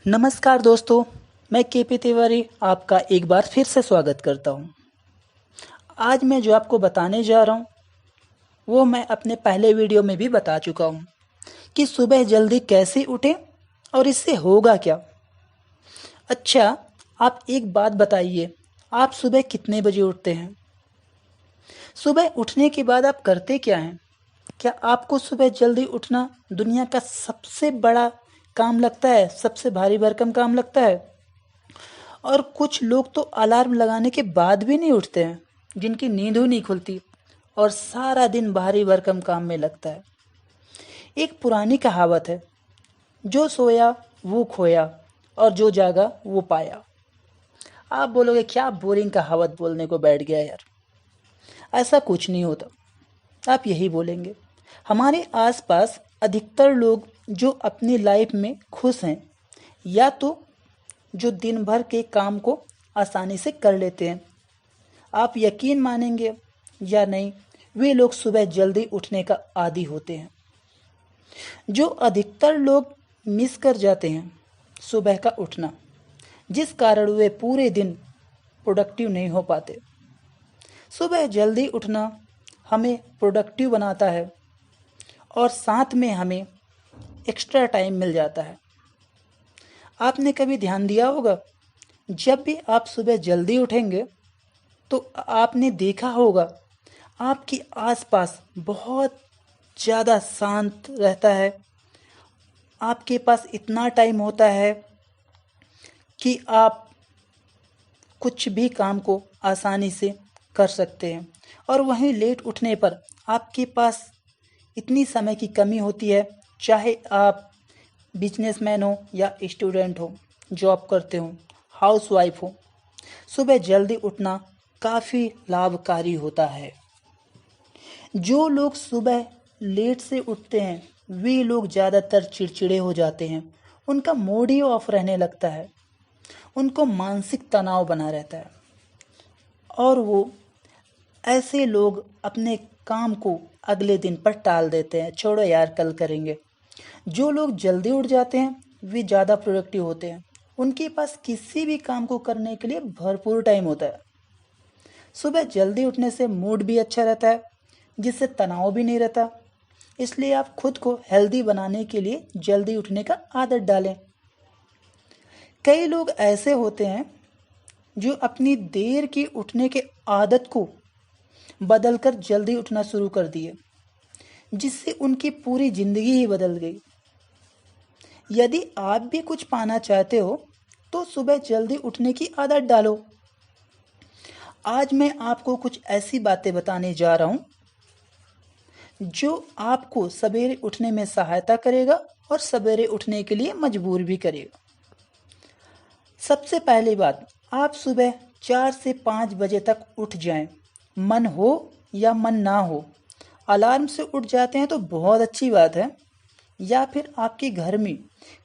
नमस्कार दोस्तों, मैं केपी तिवारी आपका एक बार फिर से स्वागत करता हूँ। आज मैं जो आपको बताने जा रहा हूँ वो मैं अपने पहले वीडियो में भी बता चुका हूँ कि सुबह जल्दी कैसे उठें और इससे होगा क्या। अच्छा, आप एक बात बताइए, आप सुबह कितने बजे उठते हैं? सुबह उठने के बाद आप करते क्या हैं? क्या आपको सुबह जल्दी उठना दुनिया का सबसे बड़ा काम लगता है, सबसे भारी भरकम काम लगता है? और कुछ लोग तो अलार्म लगाने के बाद भी नहीं उठते हैं, जिनकी नींद ही नहीं खुलती और सारा दिन भारी भरकम काम में लगता है। एक पुरानी कहावत है, जो सोया वो खोया और जो जागा वो पाया। आप बोलोगे क्या बोरिंग कहावत बोलने को बैठ गया यार। ऐसा कुछ नहीं होता, आप यही बोलेंगे। हमारे आसपास अधिकतर लोग जो अपनी लाइफ में खुश हैं, या तो जो दिन भर के काम को आसानी से कर लेते हैं। आप यकीन मानेंगे या नहीं, वे लोग सुबह जल्दी उठने का आदी होते हैं। जो अधिकतर लोग मिस कर जाते हैं सुबह का उठना, जिस कारण वे पूरे दिन प्रोडक्टिव नहीं हो पाते। सुबह जल्दी उठना हमें प्रोडक्टिव बनाता है और साथ में हमें एक्स्ट्रा टाइम मिल जाता है। आपने कभी ध्यान दिया होगा, जब भी आप सुबह जल्दी उठेंगे तो आपने देखा होगा आपके आसपास बहुत ज़्यादा शांत रहता है। आपके पास इतना टाइम होता है कि आप कुछ भी काम को आसानी से कर सकते हैं। और वहीं लेट उठने पर आपके पास इतनी समय की कमी होती है, चाहे आप बिजनेसमैन हो या स्टूडेंट हो, जॉब करते हो, हाउसवाइफ हो। सुबह जल्दी उठना काफ़ी लाभकारी होता है। जो लोग सुबह लेट से उठते हैं वे लोग ज़्यादातर चिड़चिड़े हो जाते हैं, उनका मूड ही ऑफ रहने लगता है, उनको मानसिक तनाव बना रहता है और वो ऐसे लोग अपने काम को अगले दिन पर टाल देते हैं, छोड़ो यार कल करेंगे। जो लोग जल्दी उठ जाते हैं वे ज़्यादा प्रोडक्टिव होते हैं, उनके पास किसी भी काम को करने के लिए भरपूर टाइम होता है। सुबह जल्दी उठने से मूड भी अच्छा रहता है, जिससे तनाव भी नहीं रहता। इसलिए आप खुद को हेल्दी बनाने के लिए जल्दी उठने का आदत डालें। कई लोग ऐसे होते हैं जो अपनी देर की उठने के आदत को बदलकर जल्दी उठना शुरू कर दिए, जिससे उनकी पूरी ज़िंदगी ही बदल गई। यदि आप भी कुछ पाना चाहते हो तो सुबह जल्दी उठने की आदत डालो। आज मैं आपको कुछ ऐसी बातें बताने जा रहा हूँ जो आपको सवेरे उठने में सहायता करेगा और सवेरे उठने के लिए मजबूर भी करेगा। सबसे पहली बात, आप सुबह 4 से 5 बजे तक उठ जाएं, मन हो या मन ना हो। अलार्म से उठ जाते हैं तो बहुत अच्छी बात है, या फिर आपके घर में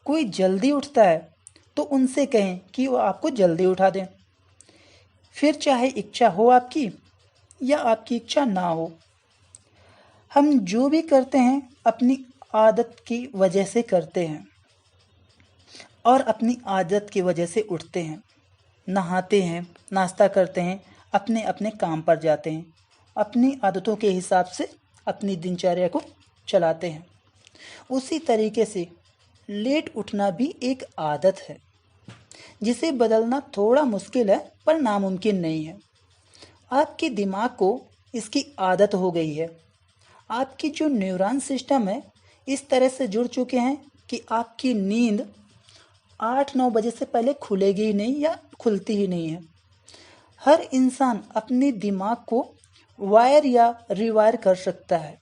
कोई जल्दी उठता है तो उनसे कहें कि वो आपको जल्दी उठा दें। फिर चाहे इच्छा हो आपकी या आपकी इच्छा ना हो, हम जो भी करते हैं अपनी आदत की वजह से करते हैं और अपनी आदत की वजह से उठते हैं, नहाते हैं, नाश्ता करते हैं, अपने अपने काम पर जाते हैं, अपनी आदतों के हिसाब से अपनी दिनचर्या को चलाते हैं। उसी तरीके से लेट उठना भी एक आदत है, जिसे बदलना थोड़ा मुश्किल है पर नामुमकिन नहीं है। आपके दिमाग को इसकी आदत हो गई है। आपकी जो न्यूरॉन सिस्टम है इस तरह से जुड़ चुके हैं कि आपकी नींद 8-9 बजे से पहले खुलेगी ही नहीं या खुलती ही नहीं है। हर इंसान अपने दिमाग को वायर या रिवायर कर सकता है।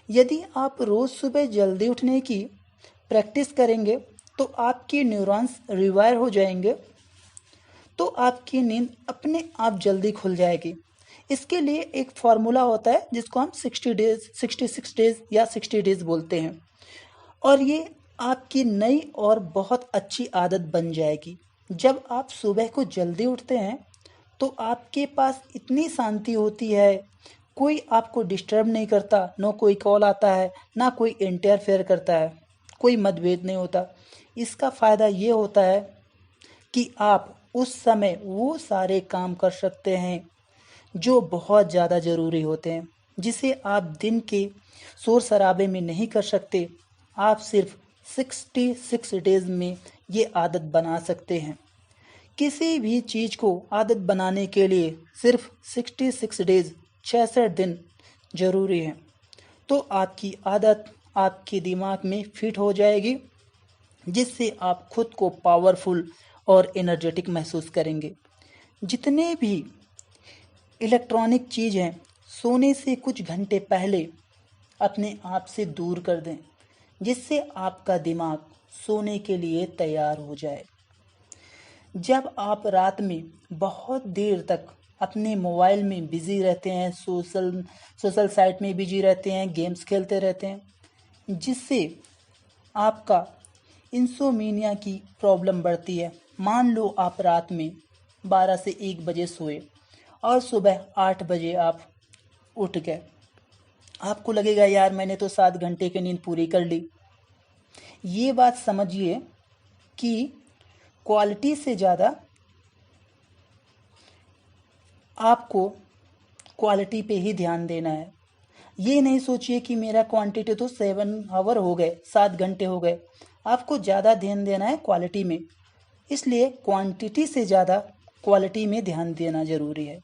यदि आप रोज़ सुबह जल्दी उठने की प्रैक्टिस करेंगे तो आपके न्यूरॉन्स रिवायर हो जाएंगे, तो आपकी नींद अपने आप जल्दी खुल जाएगी। इसके लिए एक फार्मूला होता है जिसको हम 66 डेज या 60 डेज बोलते हैं, और ये आपकी नई और बहुत अच्छी आदत बन जाएगी। जब आप सुबह को जल्दी उठते हैं तो आपके पास इतनी शांति होती है, कोई आपको डिस्टर्ब नहीं करता, ना कोई कॉल आता है, ना कोई इंटरफेयर करता है, कोई मतभेद नहीं होता। इसका फ़ायदा ये होता है कि आप उस समय वो सारे काम कर सकते हैं जो बहुत ज़्यादा ज़रूरी होते हैं, जिसे आप दिन के शोर शराबे में नहीं कर सकते। आप सिर्फ 66 डेज़ में ये आदत बना सकते हैं। किसी भी चीज़ को आदत बनाने के लिए सिर्फ 66 डेज़ 66 दिन ज़रूरी है, तो आपकी आदत आपके दिमाग में फिट हो जाएगी, जिससे आप खुद को पावरफुल और एनर्जेटिक महसूस करेंगे। जितने भी इलेक्ट्रॉनिक चीज़ हैं, सोने से कुछ घंटे पहले अपने आप से दूर कर दें, जिससे आपका दिमाग सोने के लिए तैयार हो जाए। जब आप रात में बहुत देर तक अपने मोबाइल में बिज़ी रहते हैं, सोशल साइट में बिजी रहते हैं, गेम्स खेलते रहते हैं, जिससे आपका इंसोमिनिया की प्रॉब्लम बढ़ती है। मान लो आप रात में 12 से 1 बजे सोए और सुबह 8 बजे आप उठ गए। आपको लगेगा यार मैंने तो 7 घंटे की नींद पूरी कर ली। ये बात समझिए कि क्वालिटी से ज़्यादा आपको क्वालिटी पे ही ध्यान देना है। ये नहीं सोचिए कि मेरा क्वांटिटी तो 7 आवर हो गए, 7 घंटे हो गए। आपको ज़्यादा ध्यान देना है क्वालिटी में, इसलिए क्वांटिटी से ज़्यादा क्वालिटी में ध्यान देना ज़रूरी है।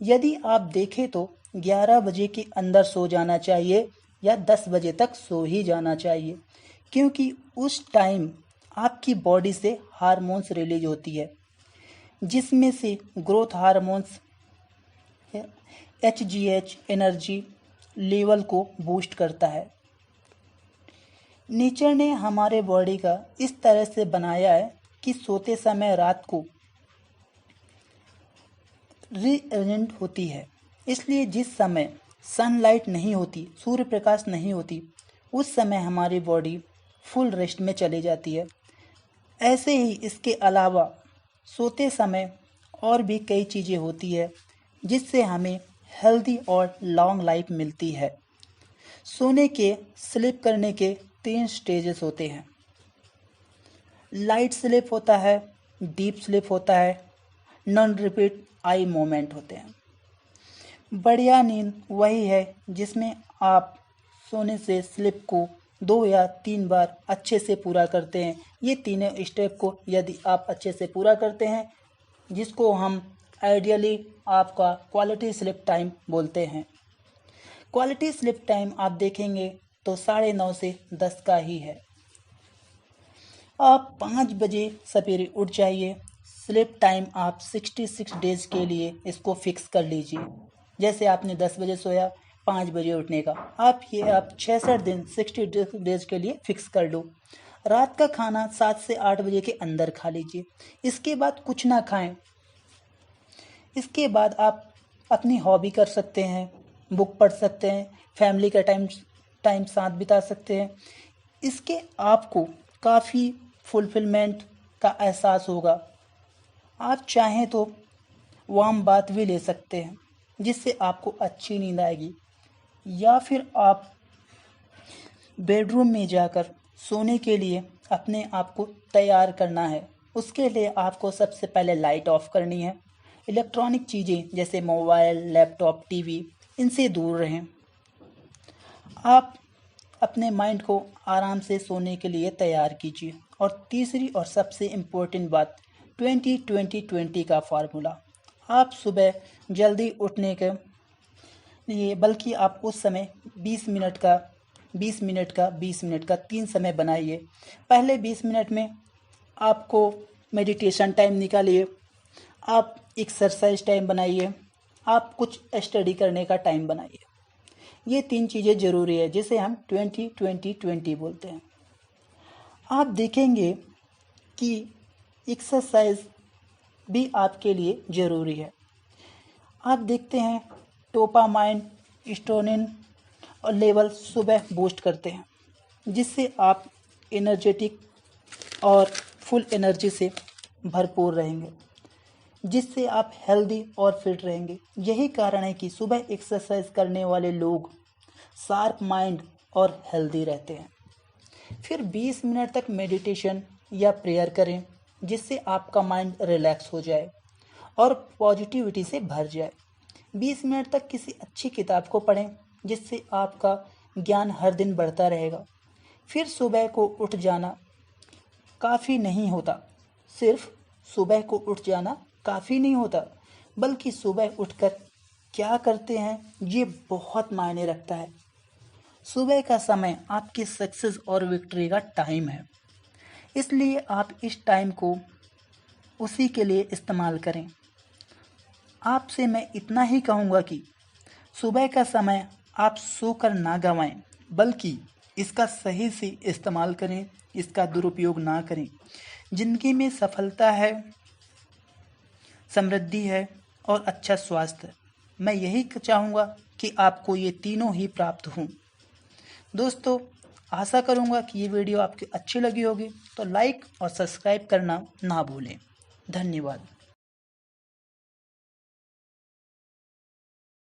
यदि आप देखें तो 11 बजे के अंदर सो जाना चाहिए या 10 बजे तक सो ही जाना चाहिए, क्योंकि उस टाइम आपकी बॉडी से हार्मोन्स रिलीज होती है, जिसमें से growth hormones HGH energy level को बूस्ट करता है। नेचर ने हमारे बॉडी का इस तरह से बनाया है कि सोते समय रात को रीएजेंट होती है, इसलिए जिस समय सनलाइट नहीं होती, सूर्य प्रकाश नहीं होती, उस समय हमारी बॉडी फुल रेस्ट में चली जाती है। ऐसे ही इसके अलावा सोते समय और भी कई चीज़ें होती है जिससे हमें हेल्दी और लॉन्ग लाइफ मिलती है। सोने के स्लीप करने के 3 स्टेजेस होते हैं। लाइट स्लीप होता है, डीप स्लीप होता है, नॉन रिपीट आई मोमेंट होते हैं। बढ़िया नींद वही है जिसमें आप सोने से स्लीप को 2 या 3 बार अच्छे से पूरा करते हैं। ये तीनों स्टेप को यदि आप अच्छे से पूरा करते हैं, जिसको हम आइडियली आपका क्वालिटी स्लीप टाइम बोलते हैं। क्वालिटी स्लीप टाइम आप देखेंगे तो 9:30 से 10 का ही है। आप 5 बजे सवेरे उठ जाइए। स्लीप टाइम आप 66 डेज़ के लिए इसको फिक्स कर लीजिए। जैसे आपने 10 बजे सोया, 5 बजे उठने का, आप 66 दिन 60 डेज़ के लिए फिक्स कर लो। रात का खाना 7 से 8 बजे के अंदर खा लीजिए। इसके बाद कुछ ना खाएं। इसके बाद आप अपनी हॉबी कर सकते हैं, बुक पढ़ सकते हैं, फैमिली का टाइम साथ बिता सकते हैं। इसके आपको काफ़ी फुलफिलमेंट का एहसास होगा। आप चाहें तो वार्म बाथ भी ले सकते हैं, जिससे आपको अच्छी नींद आएगी, या फिर आप बेडरूम में जाकर सोने के लिए अपने आप को तैयार करना है। उसके लिए आपको सबसे पहले लाइट ऑफ करनी है। इलेक्ट्रॉनिक चीज़ें जैसे मोबाइल, लैपटॉप, टीवी, इनसे दूर रहें। आप अपने माइंड को आराम से सोने के लिए तैयार कीजिए। और तीसरी और सबसे इम्पोर्टेंट बात, 20-20-20 का फार्मूला। आप सुबह जल्दी उठने के लिए, बल्कि आप उस समय 20 मिनट का 3 समय बनाइए। पहले 20 मिनट में आपको मेडिटेशन टाइम निकालिए, आप एक्सरसाइज टाइम बनाइए, आप कुछ स्टडी करने का टाइम बनाइए। ये 3 चीज़ें ज़रूरी है, जिसे हम 20-20-20 बोलते हैं। आप देखेंगे कि एक्सरसाइज भी आपके लिए ज़रूरी है। आप देखते हैं डोपामाइन, स्टेरोनिन और लेवल सुबह बूस्ट करते हैं, जिससे आप एनर्जेटिक और फुल एनर्जी से भरपूर रहेंगे, जिससे आप हेल्दी और फिट रहेंगे। यही कारण है कि सुबह एक्सरसाइज करने वाले लोग शार्प माइंड और हेल्दी रहते हैं। फिर 20 मिनट तक मेडिटेशन या प्रेयर करें, जिससे आपका माइंड रिलैक्स हो जाए और पॉजिटिविटी से भर जाए। 20 मिनट तक किसी अच्छी किताब को पढ़ें, जिससे आपका ज्ञान हर दिन बढ़ता रहेगा। फिर सुबह को उठ जाना काफ़ी नहीं होता, सिर्फ सुबह को उठ जाना काफ़ी नहीं होता, बल्कि सुबह उठकर क्या करते हैं ये बहुत मायने रखता है। सुबह का समय आपकी सक्सेस और विक्ट्री का टाइम है, इसलिए आप इस टाइम को उसी के लिए इस्तेमाल करें। आपसे मैं इतना ही कहूँगा कि सुबह का समय आप सोकर ना गंवाएं, बल्कि इसका सही से इस्तेमाल करें, इसका दुरुपयोग ना करें। जिंदगी में सफलता है, समृद्धि है और अच्छा स्वास्थ्य, मैं यही चाहूँगा कि आपको ये तीनों ही प्राप्त हों। दोस्तों, आशा करूँगा कि ये वीडियो आपकी अच्छी लगी होगी, तो लाइक और सब्सक्राइब करना ना भूलें। धन्यवाद।